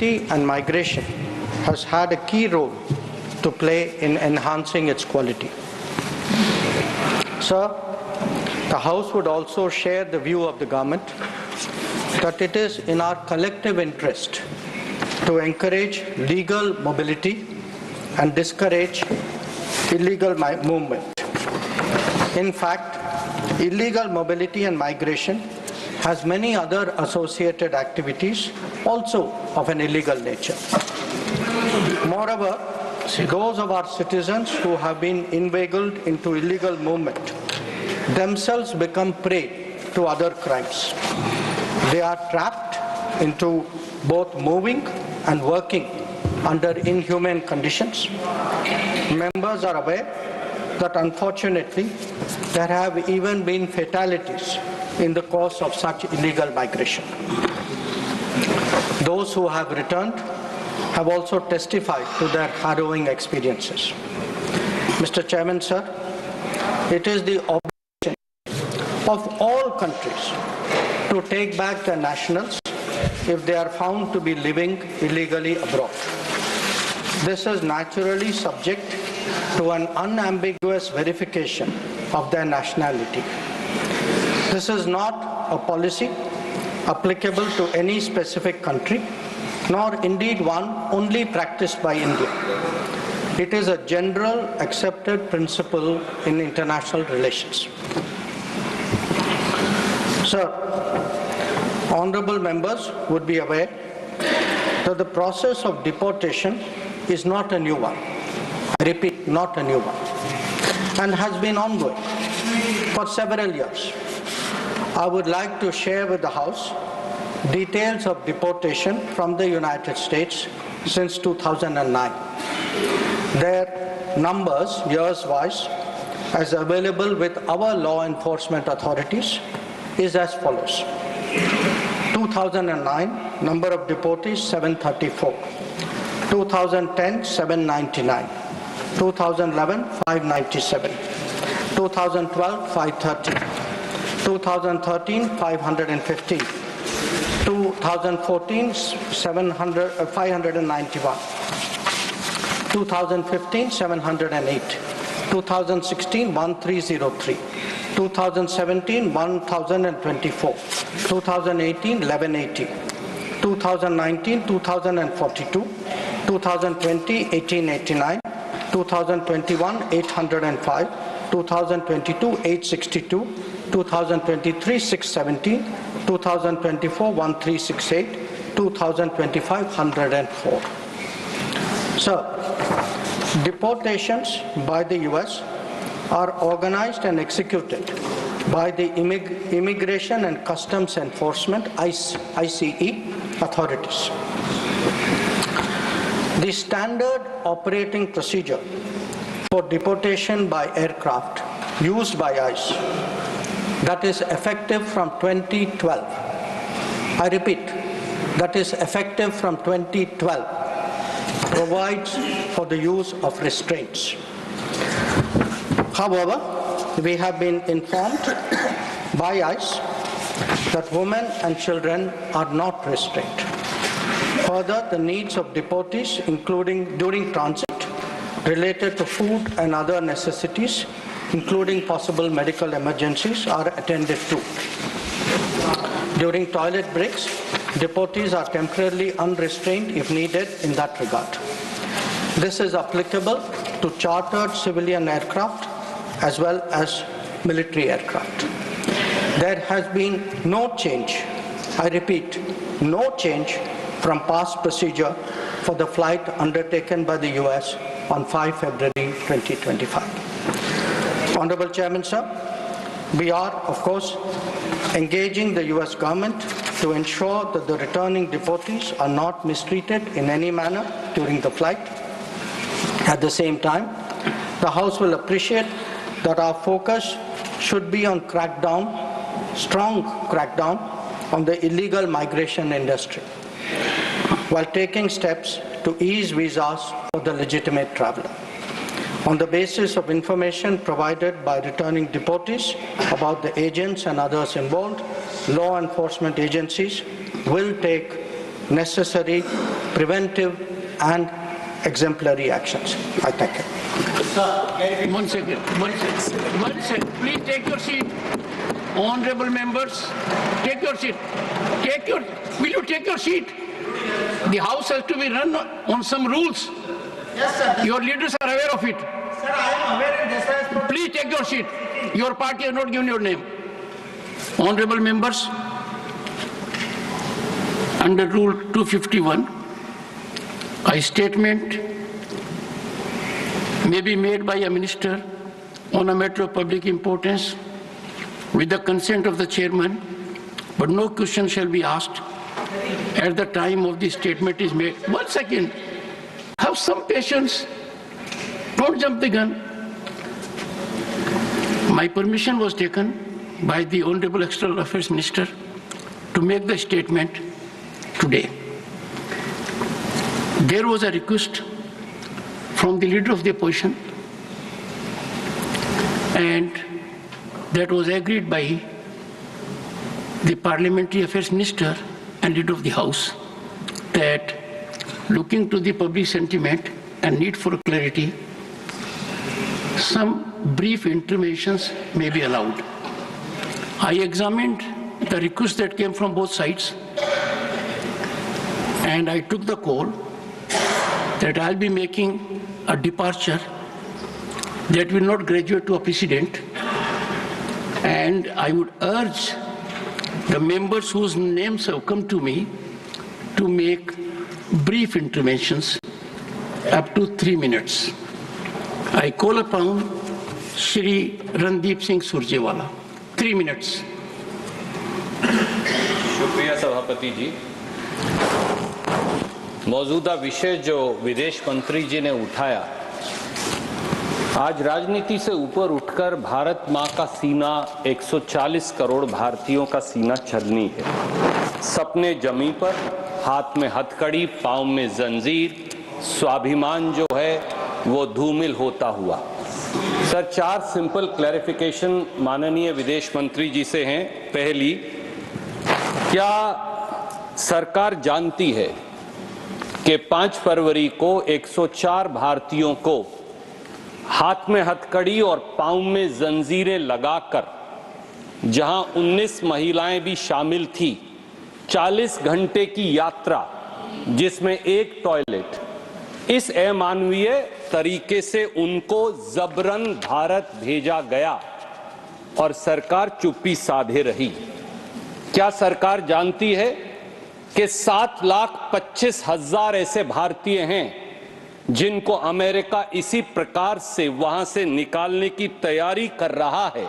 and migration has had a key role to play in enhancing its quality. Sir, the House would also share the view of the government that it is in our collective interest to encourage legal mobility and discourage illegal movement. In fact, illegal mobility and migration has many other associated activities also of an illegal nature. Moreover, those of our citizens who have been inveigled into illegal movement themselves become prey to other crimes. They are trapped into both moving and working under inhumane conditions. Members are aware that unfortunately there have even been fatalities in the course of such illegal migration. Those who have returned have also testified to their harrowing experiences. Mr. Chairman, sir, it is the obligation of all countries to take back their nationals if they are found to be living illegally abroad. This is naturally subject to an unambiguous verification of their nationality. This is not a policy applicable to any specific country, nor indeed one only practiced by India. It is a general accepted principle in international relations. Sir, honorable members would be aware that the process of deportation is not a new one. I repeat, not a new one, and has been ongoing for several years. I would like to share with the House details of deportation from the United States since 2009. Their numbers, years-wise, as available with our law enforcement authorities, is as follows. 2009, number of deportees 734. 2010, 799. 2011, 597. 2012, 530. 2013, 515. 2014, 591. 2015, 708. 2016, 1303. 2017, 1024. 2018, 1180. 2019, 2042. 2020, 1889. 2021, 805. 2022, 862. 2023, 617. 2024, 1368. 2025, 104. So, deportations by the US are organized and executed by the Immigration and Customs Enforcement ICE authorities. The standard operating procedure for deportation by aircraft used by ICE, that is effective from 2012. I repeat, that is effective from 2012, provides for the use of restraints. However, we have been informed by ICE that women and children are not restrained. Further, the needs of deportees, including during transit, related to food and other necessities, including possible medical emergencies, are attended to. During toilet breaks, deportees are temporarily unrestrained if needed in that regard. This is applicable to chartered civilian aircraft as well as military aircraft. There has been no change, I repeat, no change from past procedure for the flight undertaken by the US on 5 February 2025. Honorable Chairman, sir, we are, of course, engaging the US government to ensure that the returning deportees are not mistreated in any manner during the flight. At the same time, the House will appreciate that our focus should be on strong crackdown on the illegal migration industry, while taking steps to ease visas for the legitimate traveler. On the basis of information provided by returning deportees about the agents and others involved, law enforcement agencies will take necessary preventive and exemplary actions. I thank you. Sir, one second. Please take your seat. Honorable members, take your seat. Will you take your seat? The House has to be run on some rules. Yes, sir. Your leaders are aware of it. Sir, I am aware in this. Please take your seat. Your party has not given your name. Honorable members, under Rule 251, a statement may be made by a minister on a matter of public importance with the consent of the chairman, but no question shall be asked at the time of the statement is made. 1 second. Have some patience. Don't jump the gun. My permission was taken by the Honorable External Affairs Minister to make the statement today. There was a request from the leader of the opposition, and that was agreed by the Parliamentary Affairs Minister and leader of the House, that looking to the public sentiment and need for clarity, some brief interventions may be allowed. I examined the request that came from both sides, and I took the call that I'll be making a departure that will not graduate to a precedent, and I would urge the members whose names have come to me to make brief interventions up to 3 minutes. I call upon Shri Randeep Singh Surjewala. 3 minutes. शुक्रिया सभापति जी। मौजूदा विषय जो विदेश मंत्री जी ने उठाया, आज राजनीति से ऊपर उठकर भारत माँ का सीना 140 करोड़ भारतीयों का सीना छलनी है। सपने जमी पर, हाथ में हथकड़ी, पाँव में जंजीर, स्वाभिमान जो है वो धूमिल होता हुआ। सर, 4 सिंपल क्लैरिफिकेशन माननीय विदेश मंत्री जी से हैं। पहली, क्या सरकार जानती है कि 5 फरवरी को 104 भारतीयों को हाथ में हथकड़ी और पांव में जंजीरें लगाकर, जहां 19 महिलाएं भी शामिल थी, 40 घंटे की यात्रा जिसमें एक टॉयलेट, इस अमानवीय तरीके से उनको जबरन भारत भेजा गया और सरकार चुप्पी साधे रही? क्या सरकार जानती है कि 7,25,000 ऐसे भारतीय हैं जिनको अमेरिका इसी प्रकार से वहां से निकालने की तैयारी कर रहा है?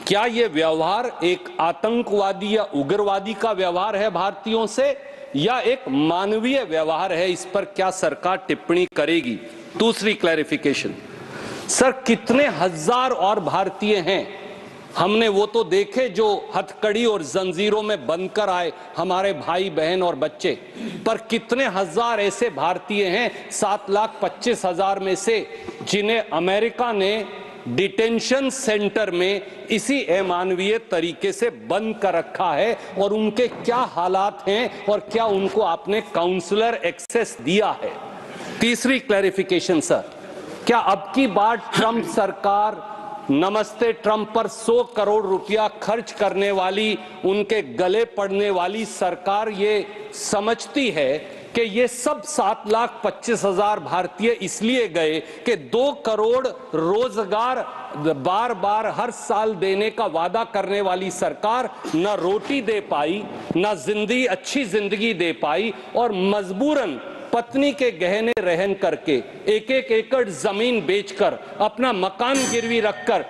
क्या यह व्यवहार एक आतंकवादी या उग्रवादी का व्यवहार है भारतीयों से, या एक मानवीय व्यवहार है? इस पर क्या सरकार टिप्पणी करेगी? दूसरी क्लैरिफिकेशन, सर, कितने हजार और भारतीय हैं? हमने वो तो देखे जो हथकड़ी और जंजीरों में बंधकर आए, हमारे भाई बहन और बच्चे, पर कितने हजार ऐसे भारतीय हैं 7,25,000 में से जिन्हें अमेरिका ने डिटेंशन सेंटर में इसी अमानवीय तरीके से बंद कर रखा है, और उनके क्या हालात हैं और क्या उनको आपने काउंसलर एक्सेस दिया है? तीसरी क्लैरिफिकेशन, सर, क्या अब की बार ट्रंप सरकार नमस्ते ट्रंप पर 100 करोड़ रुपया खर्च करने वाली, उनके गले पड़ने वाली सरकार ये समझती है कि ये सब 7,25,000 भारतीय इसलिए गए कि 2 करोड़ रोजगार बार बार हर साल देने का वादा करने वाली सरकार न रोटी दे पाई, न अच्छी जिंदगी दे पाई, और मजबूरन पत्नी के गहने रहन करके 1-1 एकड़ जमीन बेचकर अपना मकान गिरवी रखकर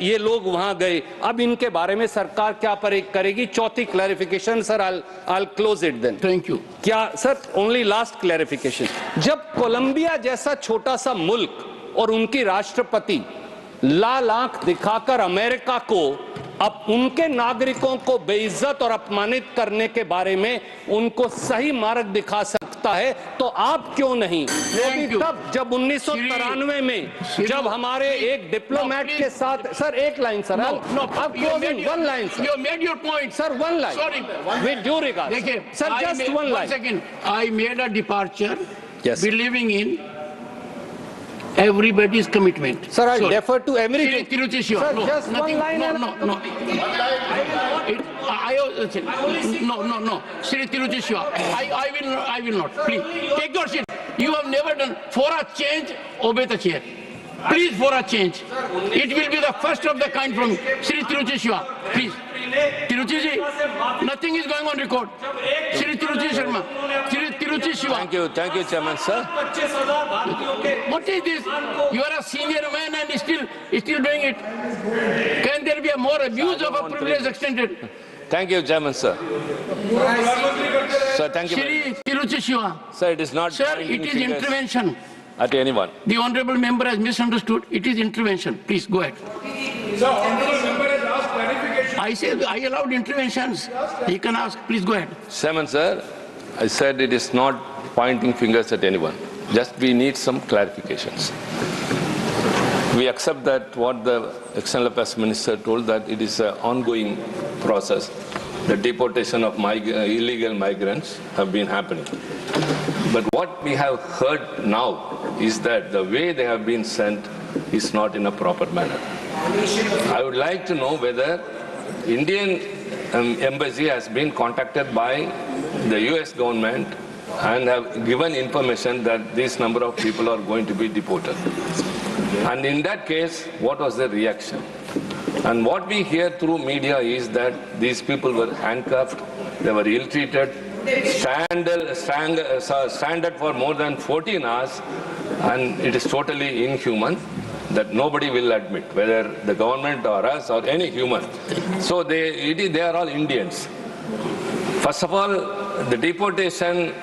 ये लोग वहां गए? अब इनके बारे में सरकार क्या करेगी? चौथी clarification, sir, I'll close it then. Thank you. क्या सर, ओनली लास्ट क्लैरिफिकेशन, जब कोलंबिया जैसा छोटा सा मुल्क और उनकी राष्ट्रपति लाल आंख दिखाकर अमेरिका को अब उनके नागरिकों को बेइज्जत और अपमानित करने के बारे में उनको सही मार्ग दिखा सकते सकता है तो आप क्यों नहीं? क्योंकि तब जब 1993 में जब हमारे एक डिप्लोमेट के साथ, सर एक line sir, one line sir, you made your point, sir, one line. Sorry, With due regards, sir, just one line. 1 second. I made a departure, Yes. believing in everybody's commitment. Sir, I defer to everything. Sir, no, just one line. No. No. Shri Tiruchi Shiva, I will not. Please, take your seat. You have never done. For a change, obey the chair. Please, for a change. It will be the first of the kind from Shri Tiruchi Shiva. Please. Tiruchi ji, nothing is going on record. Shri Tiruchi Sharma, Shri Tiruchi Shiva. Thank you, Chairman, sir. What is this? You are a senior man and still doing it. Can there be a more abuse of a privilege extended? Thank you, Chairman, sir. Sir, thank you. Shri Tiruchi Shiva. Sir, it is not. Sir, it is intervention. At anyone. The honorable member has misunderstood. It is intervention. Please go ahead. Sir, honorable member has asked clarification. I said I allowed interventions. He can ask. Please go ahead. Chairman, sir, I said it is not pointing fingers at anyone. Just we need some clarifications. We accept that what the External Affairs Minister told, that it is an ongoing process. The deportation of illegal migrants have been happening. But what we have heard now is that the way they have been sent is not in a proper manner. I would like to know whether Indian embassy has been contacted by the US government and have given information that this number of people are going to be deported. And in that case, what was the reaction? And what we hear through media is that these people were handcuffed, they were ill-treated, stranded for more than 14 hours, and it is totally inhuman that nobody will admit, whether the government or us or any human. So they are all Indians. First of all, the deportation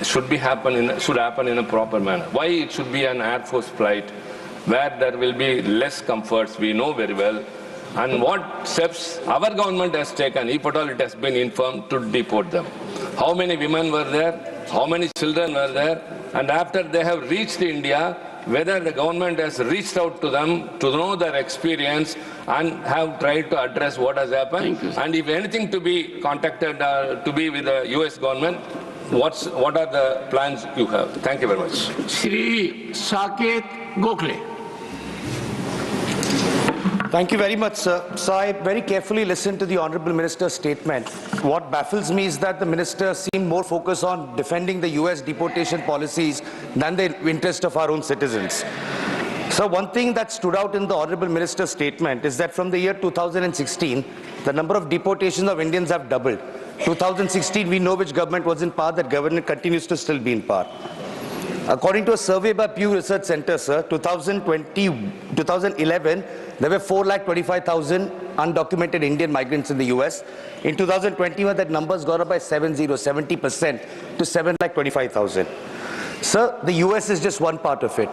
should happen in a proper manner. Why it should be an Air Force flight where there will be less comforts, we know very well. And what steps our government has taken, if at all it has been informed, to deport them. How many women were there? How many children were there? And after they have reached India, whether the government has reached out to them to know their experience and have tried to address what has happened. And if anything to be contacted to be with the US government, what are the plans you have? Thank you very much. Shri Saket Gokhale. Thank you very much, sir. So I very carefully listened to the Honourable Minister's statement. What baffles me is that the Minister seemed more focused on defending the US deportation policies than the interest of our own citizens. So one thing that stood out in the Honourable Minister's statement is that from the year 2016, the number of deportations of Indians have doubled. 2016, we know which government was in power, that government continues to still be in power. According to a survey by Pew Research Center, sir, 2011, there were 425,000 undocumented Indian migrants in the US. In 2021, that number's gone up by 70% to 725,000. Sir, the US is just one part of it.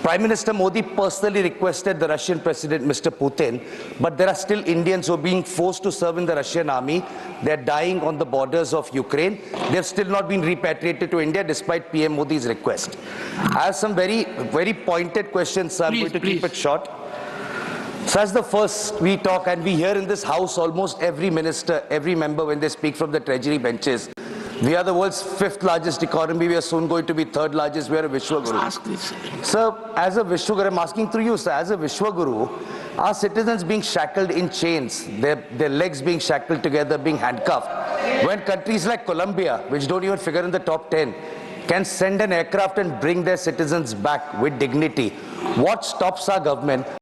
Prime Minister Modi personally requested the Russian President, Mr. Putin, but there are still Indians who are being forced to serve in the Russian army. They're dying on the borders of Ukraine. They've still not been repatriated to India despite PM Modi's request. I have some very pointed questions, so I'm going to keep it short. So as the first, we talk and we hear in this house almost every minister, every member when they speak from the treasury benches. We are the world's 5th largest economy. We are soon going to be 3rd largest. We are a Vishwaguru. Ask this. Sir, as a Vishwaguru, I'm asking through you, sir, as a Vishwaguru, our citizens being shackled in chains, their legs being shackled together, being handcuffed, when countries like Colombia, which don't even figure in the top 10, can send an aircraft and bring their citizens back with dignity, what stops our government